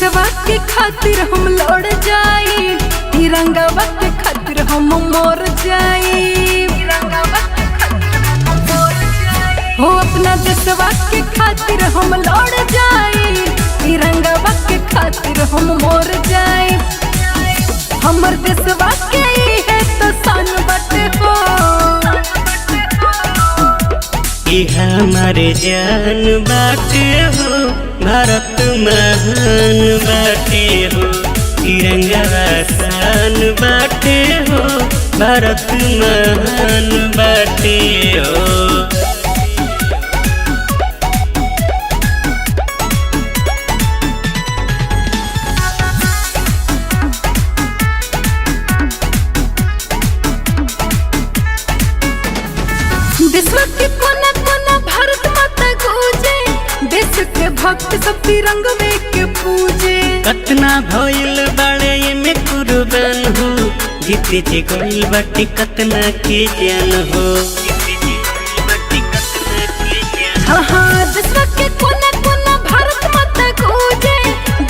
देशवा के खातिर हम लड़ जाई, तिरंगावा के खातिर हम मर जाई, हो अपना देशवा के खातिर हम लड़ जाई, तिरंगावा के खातिर हम मर जाई। हमर देशवा के है तो सन बाटे हो, ई हमारे जान बाटे हो, भारत महान बाटे हो, तिरंगा शान बाटे हो, भारत महान बाटे हो। देशवा के कोना कोना भारत माता गूंजे, देश के भक्त सब तिरंगवे के पूजे। कतना भइल बाड़े में कुर्बान हो, जीते जे गइल बाटे कतना के जान हो। हाँ हाँ देशवा के कोना कोना भारत माता गूंजे,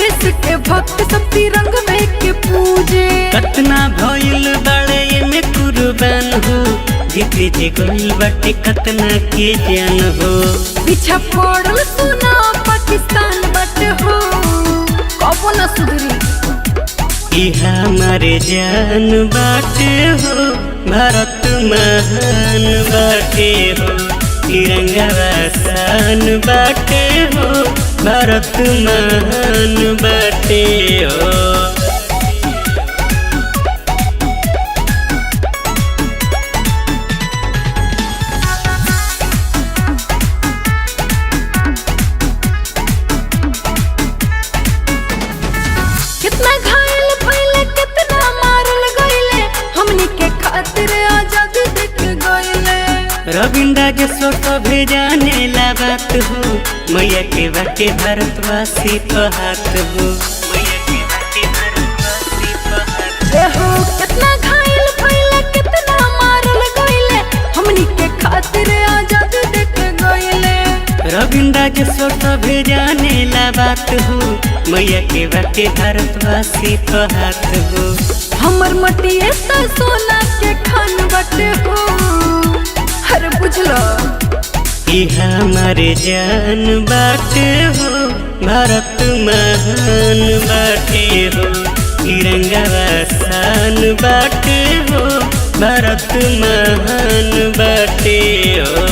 देश के भक्त सब तिरंगवे के पूजे। कतना भइल बाड़े में कुर्बान हो, जीते जे गइल बाटे कतना के जान हो। पीछा पड़ल सुना पाकिस्तान बाटे हो, कबो न सुधरी। ई हमारे जान बाटे हो, भारत महान बाटे हो, तिरंगा शान बाटे हो, भारत महान बाटे हो। कितना घायल भइले, कितना मारल गइले, हमनी के खातिर आजादी देख गइले। रविंद्र के सोच भेजाने ला बात हो, मैया के बाटे भारतवासी तो हाथ हो, मैया के बाटे भारतवासी तो हाथ हो। कितना घायल भइले, कितना मारल गइले, हमनी के खातिर आजादी देख गइले। रविंद्र के सोच भेजाने ला बात हो, मैया के बाटे भारतवासी तो हाथ हो। हमर मटिए त सोना के खान बाटे हो, हर बुझलो। ई हमारे जान बाटे हो, भारत महान बाटे हो, तिरंगा शान बाटे हो, भारत महान बाटे हो।